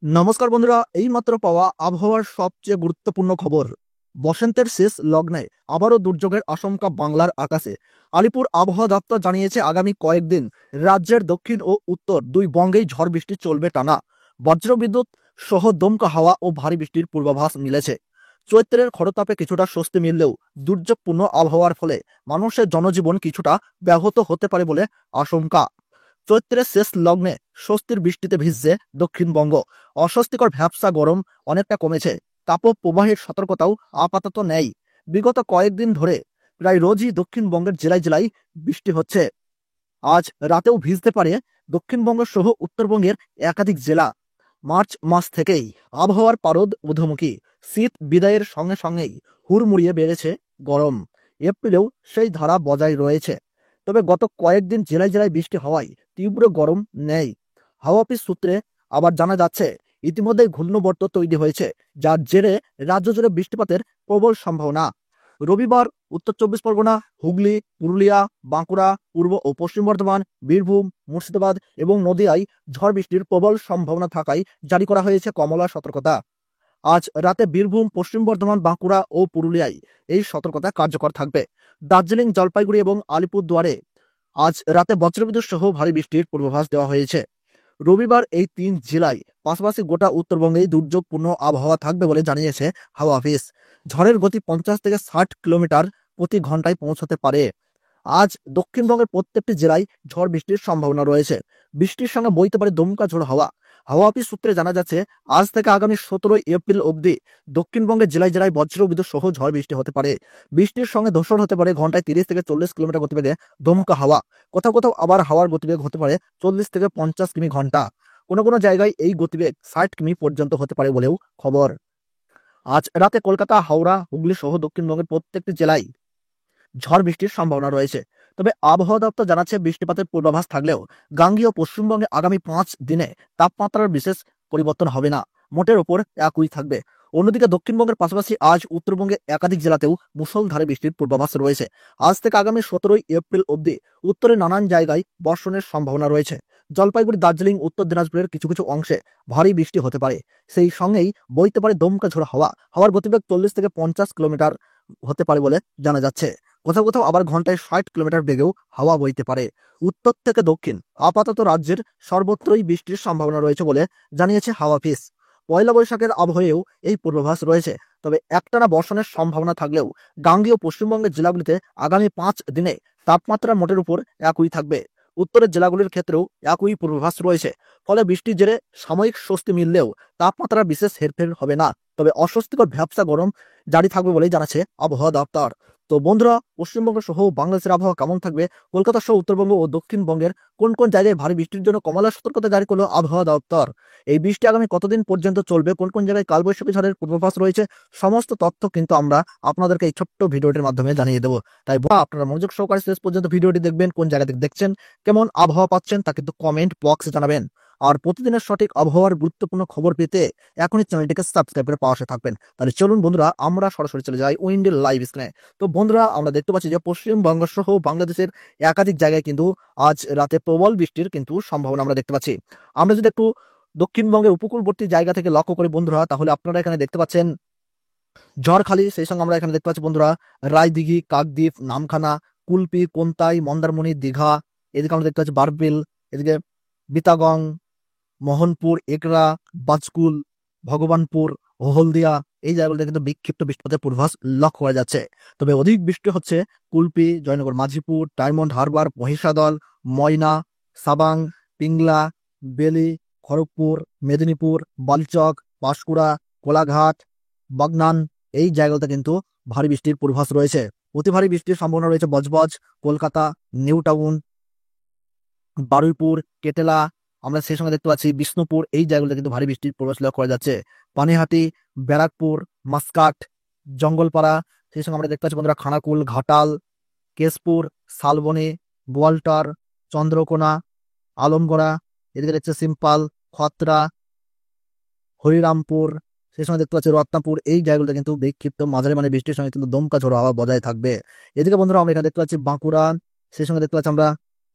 নমস্কার বন্ধুরা, এইমাত্র পাওয়া আবহাওয়ার সবচেয়ে গুরুত্বপূর্ণ খবর। বসন্তের শেষ লগ্নে আবারও দুর্যোগের আশঙ্কা বাংলার আকাশে। আলিপুর আবহাওয়া দপ্তর জানিয়েছে আগামী কয়েকদিন রাজ্যের দক্ষিণ ও উত্তর দুই বঙ্গেই ঝড় বৃষ্টি চলবে টানা। বজ্রবিদ্যুৎ সহ দমকা হাওয়া ও ভারী বৃষ্টির পূর্বাভাস মিলেছে। চৈত্রের খরতাপে কিছুটা স্বস্তি মিললেও দুর্যোগপূর্ণ আবহাওয়ার ফলে মানুষের জনজীবন কিছুটা ব্যাহত হতে পারে বলে আশঙ্কা। চৈত্রের শেষ লগ্নে স্বস্তির বৃষ্টিতে ভিজছে দক্ষিণবঙ্গ। অস্বস্তিকর ভ্যাপসা গরম অনেকটা কমেছে। তাপপ্রবাহের সতর্কতাও আপাতত নেই। বিগত কয়েকদিন ধরে প্রায় রোজই দক্ষিণবঙ্গের জেলায় জেলায় বৃষ্টি হচ্ছে। আজ রাতেও ভিজতে পারে দক্ষিণবঙ্গ সহ উত্তরবঙ্গের একাধিক জেলা। মার্চ মাস থেকেই আবহাওয়ার পারদ ঊর্ধ্বমুখী। শীত বিদায়ের সঙ্গে সঙ্গেই হুড়মুড়িয়ে বেড়েছে গরম। এপ্রিলেও সেই ধারা বজায় রয়েছে। তবে গত কয়েকদিন জেলায় জেলায় বৃষ্টি হওয়ায় তীব্র গরম নেই। হাওয়া অফিস সূত্রে আবার জানা যাচ্ছে ইতিমধ্যেই ঘূর্ণবর্ত তৈরি হয়েছে, যার জেরে রাজ্য জুড়ে বৃষ্টিপাতের প্রবল সম্ভাবনা। রবিবার উত্তর চব্বিশ পরগনা, হুগলি, পুরুলিয়া, বাঁকুড়া, পূর্ব ও পশ্চিম বর্ধমান, বীরভূম, মুর্শিদাবাদ এবং নদিয়ায় ঝড় বৃষ্টির প্রবল সম্ভাবনা থাকায় জারি করা হয়েছে কমলা সতর্কতা। আজ রাতে বীরভূম, পশ্চিম বর্ধমান, বাঁকুড়া ও পুরুলিয়ায় এই সতর্কতা কার্যকর থাকবে। দার্জিলিং, জলপাইগুড়ি এবং আলিপুরদুয়ারে আজ রাতে বজ্রবিদ্যুৎ সহ ভারী বৃষ্টির পূর্বাভাস দেওয়া হয়েছে। রবিবার এই তিন জেলায় পাশাপাশি গোটা উত্তরবঙ্গেই দুর্যোগপূর্ণ আবহাওয়া থাকবে বলে জানিয়েছে হাওয়া অফিস। ঝড়ের গতি 50 থেকে 60 কিলোমিটার প্রতি ঘন্টায় পৌঁছাতে পারে। আজ দক্ষিণবঙ্গের প্রত্যেকটি জেলায় ঝড় বৃষ্টির সম্ভাবনা রয়েছে। বৃষ্টির সঙ্গে বইতে পারে দমকা ঝোড়ো হাওয়া। হাওয়া অফিস সূত্রে জানা যাচ্ছে আজ থেকে আগামী 17 এপ্রিল অবধি দক্ষিণবঙ্গের জেলায় জেলায় বজ্রবিদ্যুৎ সহ ঝড় বৃষ্টি হতে পারে। বৃষ্টির সঙ্গে ধূসর হতে পারে ঘন্টায় 30 থেকে 40 কিলোমিটার গতিবেগে দমকা হাওয়া। কোথাও কোথাও আবার হাওয়ার গতিবেগ হতে পারে 40 থেকে 50 কিমি ঘন্টা। কোনো কোনো জায়গায় এই গতিবেগ 60 কিমি পর্যন্ত হতে পারে বলেও খবর। আজ রাতে কলকাতা, হাওড়া, হুগলি সহ দক্ষিণবঙ্গের প্রত্যেকটি জেলায় ঝড় বৃষ্টির সম্ভাবনা রয়েছে। তবে আবহাওয়া দপ্তর জানাচ্ছে বৃষ্টিপাতের পূর্বাভাস থাকলেও গাঙ্গেয় পশ্চিমবঙ্গে আগামী 5 দিনে তাপমাত্রার বিশেষ পরিবর্তন হবে না, মোটের ওপর একই থাকবে। অন্যদিকে দক্ষিণবঙ্গের পাশাপাশি আজ উত্তরবঙ্গে একাধিক জেলাতেও মুষলধারে বৃষ্টির পূর্বাভাস রয়েছে। আজ থেকে আগামী 17 এপ্রিল অবধি উত্তরের নানান জায়গায় বর্ষণের সম্ভাবনা রয়েছে। জলপাইগুড়ি, দার্জিলিং, উত্তর দিনাজপুরের কিছু কিছু অংশে ভারী বৃষ্টি হতে পারে। সেই সঙ্গেই বইতে পারে দমকা ঝোড়ো হাওয়া। হাওয়ার গতিবেগ 40 থেকে 50 কিলোমিটার হতে পারে বলে জানা যাচ্ছে। কোথাও কোথাও আবার ঘন্টায় 60 কিলোমিটার বেগেও হাওয়া বইতে পারে। উত্তর থেকে দক্ষিণ আপাতত রাজ্যের সর্বত্রই বৃষ্টির সম্ভাবনা রয়েছে বলে জানিয়েছে হাওয়া অফিস। পয়লা বৈশাখের আবহেও এই পূর্বাভাস রয়েছে। তবে একটানা বর্ষণের সম্ভাবনা থাকলেও গাঙ্গেয় পশ্চিমবঙ্গের জেলাগুলিতে আগামী 5 দিনে তাপমাত্রা মোটের উপর একই থাকবে। উত্তরের জেলাগুলির ক্ষেত্রেও একই পূর্বাভাস রয়েছে। ফলে বৃষ্টির জেরে সাময়িক স্বস্তি মিললেও তাপমাত্রার বিশেষ হেরফের হবে না। তবে অস্বস্তিকর ভ্যাপসা গরম জারি থাকবে বলেই জানাচ্ছে আবহাওয়া দপ্তর। তো বন্ধুরা, পশ্চিমবঙ্গ সহ বাংলাদেশের আবহাওয়া কেমন থাকবে, কলকাতা সহ উত্তরবঙ্গ ও দক্ষিণবঙ্গের কোন কোন জায়গায় ভারী বৃষ্টির জন্য কমলা সতর্কতা জারি করলো আবহাওয়া দপ্তর, এই বৃষ্টি আগামী কতদিন পর্যন্ত চলবে, কোন কোন জায়গায় কালবৈশাখী ঝড়ের পূর্বাভাস রয়েছে, সমস্ত তথ্য কিন্তু আমরা আপনাদেরকে এই ছোট্ট ভিডিওটির মাধ্যমে জানিয়ে দেবো। তাই আপনারা মনোযোগ সহকারে শেষ পর্যন্ত ভিডিওটি দেখবেন। কোন জায়গা থেকে দেখছেন, কেমন আবহাওয়া পাচ্ছেন তা কিন্তু কমেন্ট বক্সে জানাবেন। আর প্রতিদিনের সঠিক আবহাওয়ার গুরুত্বপূর্ণ খবর পেতে এখনই চ্যানেলটিকে সাবস্ক্রাইব করে পাশে থাকবেন। তাহলে চলুন বন্ধুরা, আমরা সরাসরি চলে যাই উইন্ডের লাইভ স্ক্রিনে। তো বন্ধুরা, আমরা দেখতে পাচ্ছি যে পশ্চিমবঙ্গ সহ বাংলাদেশের একাধিক জায়গায় কিন্তু আজ রাতে প্রবল বৃষ্টির কিন্তু সম্ভাবনা আমরা দেখতে পাচ্ছি। আমরা যদি একটু দক্ষিণবঙ্গের উপকূলবর্তী জায়গা থেকে লক্ষ্য করি বন্ধুরা, তাহলে আপনারা এখানে দেখতে পাচ্ছেন ঝড়খালি, সেই সঙ্গে আমরা এখানে দেখতে পাচ্ছি বন্ধুরা রায়দিঘি, কাকদ্বীপ, নামখানা, কুলপি, কোন্তাই, মন্দারমণি, দীঘা। এদিকে আমরা দেখতে পাচ্ছি বারবিল, এদিকে বিতাগং, মোহনপুর, একরা, বাজকুল, ভগবানপুর, হলদিয়া, এই জায়গাগুলোতে কিন্তু বিক্ষিপ্ত বৃষ্টিপাতের পূর্বাভাস লক্ষ্য করা যাচ্ছে। তবে অধিক বৃষ্টি হচ্ছে কুলপি, জয়নগর, মাঝিপুর, ডায়মন্ড হারবার, মহিষাদল, ময়না, সাবাং, পিংলা, বেলি, খড়গপুর, মেদিনীপুর, বালিচক, পাঁশকুড়া, কোলাঘাট, বাগনান, এই জায়গাগুলোতে কিন্তু ভারী বৃষ্টির পূর্বাভাস রয়েছে। অতি ভারী বৃষ্টির সম্ভাবনা রয়েছে বজবজ, কলকাতা, নিউ টাউন, বারুইপুর, কেটেলা। আমরা সেই সঙ্গে দেখতে পাচ্ছি বিষ্ণুপুর, এই জায়গাগুলোতে কিন্তু ভারী বৃষ্টির পূর্বাভাস লক্ষ্য করা যাচ্ছে। পানিহাটি, ব্যারাকপুর, মাসকাট, জঙ্গলপাড়া, সেই সঙ্গে আমরা দেখতে পাচ্ছি বন্ধুরা খানাকুল, ঘাটাল, কেশপুর, শালবনী, বোয়ালটার, চন্দ্রকোনা, আলমগড়া, এদিকে দেখছে সিম্পাল, খতরা, হরিরামপুর, সেই সময় দেখতে পাচ্ছি রত্নাপুর, এই জায়গাগুলোতে কিন্তু বিক্ষিপ্ত মাঝারি মানে বৃষ্টির সঙ্গে কিন্তু দমকা ঝোড়ো হাওয়া বজায় থাকবে। এদিকে বন্ধুরা আমরা এখানে দেখতে পাচ্ছি বাঁকুড়া, সেই সঙ্গে দেখতে পাচ্ছি আমরা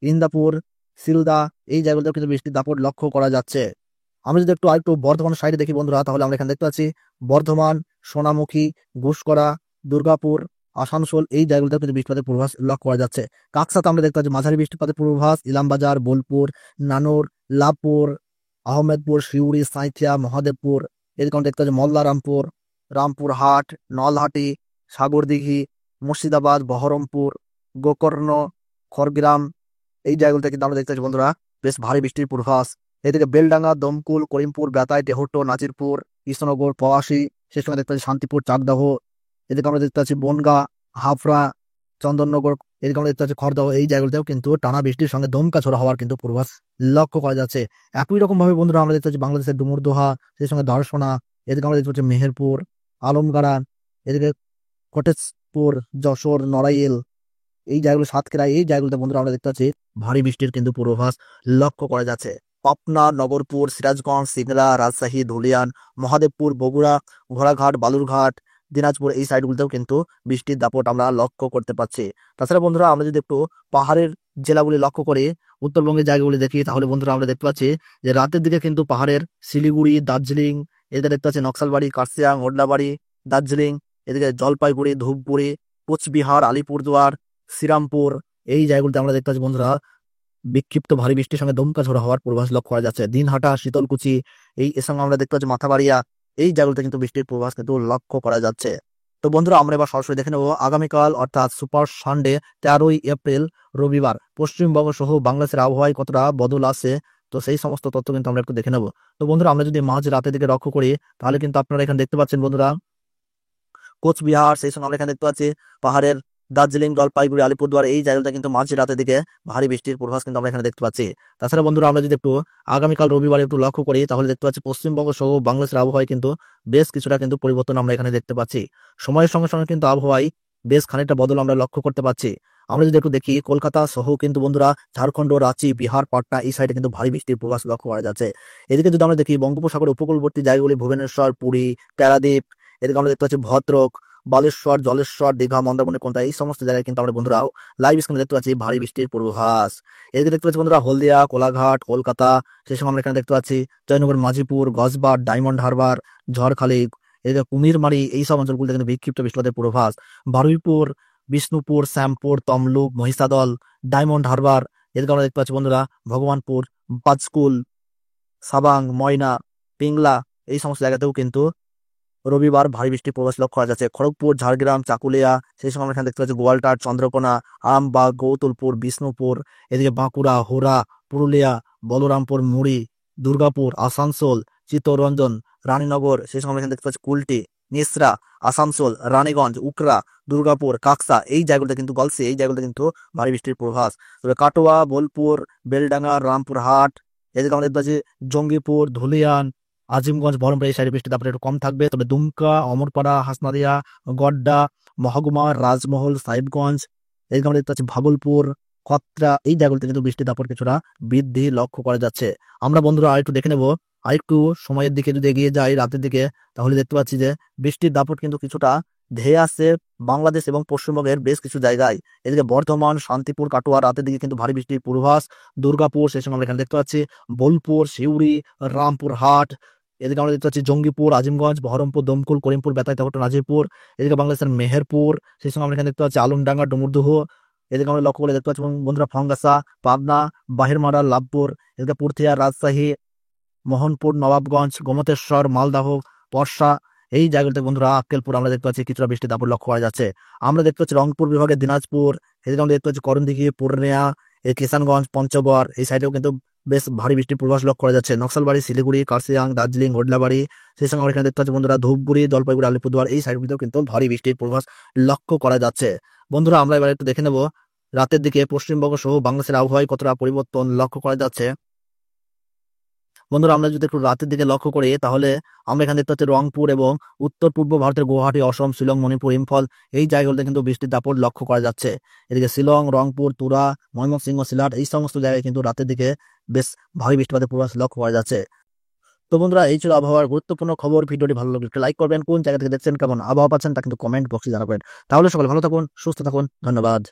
ইন্দাপুর, সিলদা, এই জায়গাগুলোতে কিন্তু বৃষ্টির দাপট লক্ষ্য করা যাচ্ছে। আমরা যদি একটু আরেকটু বর্ধমান সাইডে দেখি বন্ধুরা, তাহলে আমরা এখানে দেখতে পাচ্ছি বর্ধমান, সোনামুখী, ঘুষকরা, দুর্গাপুর, আসানসোল এই জায়গাগুলোতে কিন্তু বৃষ্টিপাতের পূর্বাভাস লক্ষ্য করা যাচ্ছে। কাকসাতে আমরা দেখতে পাচ্ছি মাঝারি বৃষ্টিপাতের পূর্বাভাস, ইলামবাজার, বোলপুর, নানুর, লাভপুর, আহমেদপুর, সিউড়ি, সাঁইথিয়া, মহাদেবপুর, এদিকে আমরা দেখতে পাচ্ছি মল্লারামপুর, রামপুরহাট, নলহাটি, সাগরদিঘি, মুর্শিদাবাদ, বহরমপুর, গোকর্ণ, খড়গ্রাম এই জায়গাগুলোতে কিন্তু আমরা দেখতে পাচ্ছি বন্ধুরা বেশ ভারী বৃষ্টির পূর্বাভাস। এদিকে বেলডাঙ্গা, দমকুল, করিমপুর, বেতাই, তেহট্ট, নাজিরপুর, কৃষ্ণনগর, পলাশী, সেই সঙ্গে দেখতে পাচ্ছি শান্তিপুর, চাকদাহ, এদিকে আমরা দেখতে পাচ্ছি বনগা, হাফড়া, চন্দননগর, এদিকে আমরা দেখতে পাচ্ছি খড়দহ এই জায়গাগুলোতেও কিন্তু টানা বৃষ্টির সঙ্গে দমকা ঝোড়ো হওয়ার কিন্তু পূর্বাভাস লক্ষ্য করা যাচ্ছে। একই রকম ভাবে বন্ধুরা আমরা দেখতে পাচ্ছি বাংলাদেশের ডুমুরদোহা, সেই সঙ্গে দর্শনা, এদিকে আমরা দেখতে পাচ্ছি মেহেরপুর, আলমগাড়া, এদিকে কটেজপুর, যশোর, নড়াইল এই জায়গাগুলো, সাতক্ষীরা এই জায়গাগুলোতে বন্ধুরা আমরা দেখতে পাচ্ছি ভারী বৃষ্টির কিন্তু পূর্বাভাস লক্ষ্য করা যাচ্ছে। পাবনা, নগরপুর, সিরাজগঞ্জ, সিংড়া, রাজশাহী, ধুলিয়ান, মহাদেবপুর, বগুড়া, ঘোড়াঘাট, বালুরঘাট, দিনাজপুর এই সাইডগুলোতেও কিন্তু বৃষ্টির দাপট আমরা লক্ষ্য করতে পারছি। তাছাড়া বন্ধুরা আমরা যদি একটু পাহাড়ের জেলাগুলি লক্ষ্য করি, উত্তরবঙ্গের জায়গাগুলি দেখি, তাহলে বন্ধুরা আমরা দেখতে পাচ্ছি যে রাতের দিকে কিন্তু পাহাড়ের শিলিগুড়ি, দার্জিলিং, এদিকে দেখতে পাচ্ছি নকশালবাড়ি, কার্শিয়াং, ওদলাবাড়ি, দার্জিলিং, এদিকে জলপাইগুড়ি, ধূপগুড়ি, কোচবিহার, আলিপুরদুয়ার, শ্রীরামপুর এই জায়গাগুলোতে আমরা দেখতে পাচ্ছি বন্ধুরা বিক্ষিপ্ত ভারী বৃষ্টির সঙ্গে দমকা ঝোড়ো হওয়ার পূর্বাভাস লক্ষ্য করা যাচ্ছে। দিনহাটা, শীতলকুচি এর সঙ্গে আমরা দেখতে পাচ্ছি মাথাবাড়িয়া এই জায়গাগুলোতে কিন্তু বৃষ্টির পূর্বাভাস কিন্তু লক্ষ্য করা যাচ্ছে। তো বন্ধুরা আমরা এবার সরাসরি দেখে নেবো আগামীকাল অর্থাৎ সুপার সানডে 13ই এপ্রিল রবিবার পশ্চিমবঙ্গ সহ বাংলাদেশের আবহাওয়ায় কতটা বদল আছে। তো সেই সমস্ত তথ্য কিন্তু আমরা একটু দেখে নেবো। তো বন্ধুরা আমরা যদি মাঝ রাতের দিকে লক্ষ্য করি, তাহলে কিন্তু আপনারা এখানে দেখতে পাচ্ছেন বন্ধুরা কোচবিহার, সেই সঙ্গে আমরা এখানে দেখতে পাচ্ছি পাহাড়ের দার্জিলিং, জলপাইগুড়ি, আলিপুরদুয়ার এই জায়গাটা কিন্তু মাঝ রাতের দিকে ভারী বৃষ্টির পূর্বাভাস কিন্তু আমরা এখানে দেখতে পাচ্ছি। তাছাড়া বন্ধুরা আমরা যদি একটু আগামীকাল রবিবার একটু লক্ষ্য করি, তাহলে দেখতে পাচ্ছি পশ্চিমবঙ্গ সহ বাংলাদেশের আবহাওয়ায় কিন্তু বেশ কিছুটা কিন্তু পরিবর্তন আমরা এখানে দেখতে পাচ্ছি। সময়ের সঙ্গে সঙ্গে কিন্তু আবহাওয়ায় বেশ খানিকটা বদল আমরা লক্ষ্য করতে পারছি। আমরা যদি একটু দেখি কলকাতা সহ কিন্তু বন্ধুরা ঝাড়খণ্ড, রাঁচি, বিহার, পাটনা এই সাইডে কিন্তু ভারী বৃষ্টির পূর্বাভাস লক্ষ্য করা যাচ্ছে। এদিকে যদি আমরা দেখি বঙ্গোপসাগরের উপকূলবর্তী জায়গাগুলি ভুবনেশ্বর, পুরী, প্যারাদ্বীপ, এদিকে আমরা দেখতে পাচ্ছি ভদ্রক, বালেশ্বর, জলেশ্বর, দীঘা, মন্দারমণি, কোনটা এই সমস্ত জায়গায় কিন্তু আমরা বন্ধুরা লাইভ স্ক্রিনে দেখতে পাচ্ছি ভারী বৃষ্টির পূর্বাভাস। এদিকে দেখতে পাচ্ছি বন্ধুরা হলদিয়া, কোলাঘাট, কলকাতা, সেই সময় আমরা এখানে দেখতে পাচ্ছি জয়নগর, মাঝিপুর, গজবাট, ডায়মন্ড হারবার, ঝড়খালি, এদিকে কুমিরমারি এই সব অঞ্চলগুলিতে কিন্তু বিক্ষিপ্ত বৃষ্টিপাতের পূর্বাভাস। বারুইপুর, বিষ্ণুপুর, শ্যামপুর, তমলুক, মহিষাদল, ডায়মন্ড হারবার, এদিকে আমরা দেখতে পাচ্ছি বন্ধুরা ভগবানপুর, পাঁচকুল, সাবাং, ময়না, পিংলা এই সমস্ত জায়গাতেও কিন্তু রবিবার ভারী বৃষ্টির পূর্বাভাস লক্ষ্য করা যাচ্ছে। খড়গপুর, ঝাড়গ্রাম, চাকুলিয়া, সেই সময় আমরা এখানে দেখতে পাচ্ছি গোয়ালটার, চন্দ্রকোনা, আরামবাগ, গৌতলপুর, বিষ্ণুপুর, এদিকে বাঁকুড়া, হোরা, পুরুলিয়া, বলরামপুর, মুড়ি, দুর্গাপুর, আসানসোল, চিত্তরঞ্জন, রানীনগর, সেই সময় আমরা এখানে দেখতে পাচ্ছি কুলটি, নিসরা, আসানসোল, রানীগঞ্জ, উকরা, দুর্গাপুর, কাকসা এই জায়গাগুলোতে কিন্তু গলসি এই জায়গাগুলোতে কিন্তু ভারী বৃষ্টির পূর্বাভাস। তবে কাটোয়া, বোলপুর, বেলডাঙ্গা, রামপুরহাট, এদিকে আমরা দেখতে পাচ্ছি জঙ্গিপুর, ধুলিয়ান, আজিমগঞ্জ, বহরমপুর এই সাইডে বৃষ্টির দাপট একটু কম থাকবে। তবে দুমকা, অমরপাড়া, হাসনাদিয়া, গড্ডা, মহকুমা, রাজমহল, সাহিবগঞ্জ, এদিকে আমরা দেখতে পাচ্ছি ভাগলপুর, খত্রা এই জায়গাগুলোতে কিন্তু বৃষ্টির দাপট কিছুটা বৃদ্ধি লক্ষ্য করা যাচ্ছে। আমরা বন্ধুরা আরেকটু দেখে নেবো, আরেকটু সময়ের দিকে যদি এগিয়ে যাই রাতের দিকে, তাহলে দেখতে পাচ্ছি যে বৃষ্টির দাপট কিন্তু কিছুটা ধেয়ে আসছে বাংলাদেশ এবং পশ্চিমবঙ্গের বেশ কিছু জায়গায়। এদিকে বর্ধমান, শান্তিপুর, কাটোয়া রাতের দিকে কিন্তু ভারী বৃষ্টির পূর্বাভাস। দুর্গাপুর, সেই সঙ্গে আমরা এখানে দেখতে পাচ্ছি বোলপুর, সিউড়ি, রামপুরহাট, এদিকে আমরা দেখতে পাচ্ছি জঙ্গিপুর, আজিমগঞ্জ, বহরমপুর, দমকুল, করিমপুর, বেতাই, তেহট্ট, নাজিরপুর, এদিকে বাংলাদেশের মেহেরপুর, সেই সঙ্গে আমরা এখানে দেখতে পাচ্ছি আলমডাঙ্গা, ডুমুরদুহ, এদিকে আমরা লক্ষ্য করে দেখতে পাচ্ছি বন্ধুরা ফঙ্গাসা, পাবনা, বাহিরমারা, লাভপুর, এদিকে পুরথিয়া, রাজশাহী, মোহনপুর, নবাবগঞ্জ, গোমতেশ্বর, মালদাহ, পরশা এই জায়গাতে বন্ধুরা আক্কেলপুর আমরা দেখতে পাচ্ছি কিছুটা বৃষ্টির দাপট লক্ষ্য করা যাচ্ছে। আমরা দেখতে পাচ্ছি রংপুর বিভাগের দিনাজপুর, এদিকে আমরা দেখতে পাচ্ছি করণদিঘি, পূর্ণিয়া, এই কিষানগঞ্জ, পঞ্চগড় এই সাইডেও কিন্তু বেশ ভারী বৃষ্টির পূর্বাভাস লক্ষ্য করা যাচ্ছে। নকশালবাড়ি, শিলিগুড়ি, কার্শিয়াং, দার্জিলিং, ওদলাবাড়ি, সেই সঙ্গে আমরা এখানে দেখতে পাচ্ছি বন্ধুরা ধূপগুড়ি, জলপাইগুড়ি, আলিপুরদুয়ার এই সাইডগুলিতেও কিন্তু ভারী বৃষ্টির পূর্বাভাস লক্ষ্য করা যাচ্ছে। বন্ধুরা আমরা এবার একটু দেখে নেব রাতের দিকে পশ্চিমবঙ্গ সহ বাংলাদেশের আবহাওয়ায় কতটা পরিবর্তন লক্ষ্য করা যাচ্ছে। বন্ধুরা আমরা যদি একটু রাতের দিকে লক্ষ্য করি, তাহলে আমরা এখানে দেখতে পাচ্ছি রংপুর এবং উত্তর পূর্ব ভারতের গুয়াহাটি, অসম, শিলং, মণিপুর, ইম্ফল এই জায়গাগুলোতে কিন্তু বৃষ্টির দাপট লক্ষ্য করা যাচ্ছে। এদিকে শিলং, রংপুর, তুরা, ময়মনসিংহ, সিলাট এই সমস্ত জায়গায় কিন্তু রাতের দিকে বেশ ভারী বৃষ্টিপাতের পূর্বাভাস লক্ষ্য করা যাচ্ছে। তো বন্ধুরা এই ছিল আবহাওয়ার গুরুত্বপূর্ণ খবর। ভিডিওটি ভালো লাগলে লাইক করবেন, কোন জায়গা থেকে দেখছেন, কেমন আবহাওয়া পাচ্ছেন তা কিন্তু কমেন্ট বক্সে জানাবেন। তাহলে সকলে ভালো থাকুন, সুস্থ থাকুন, ধন্যবাদ।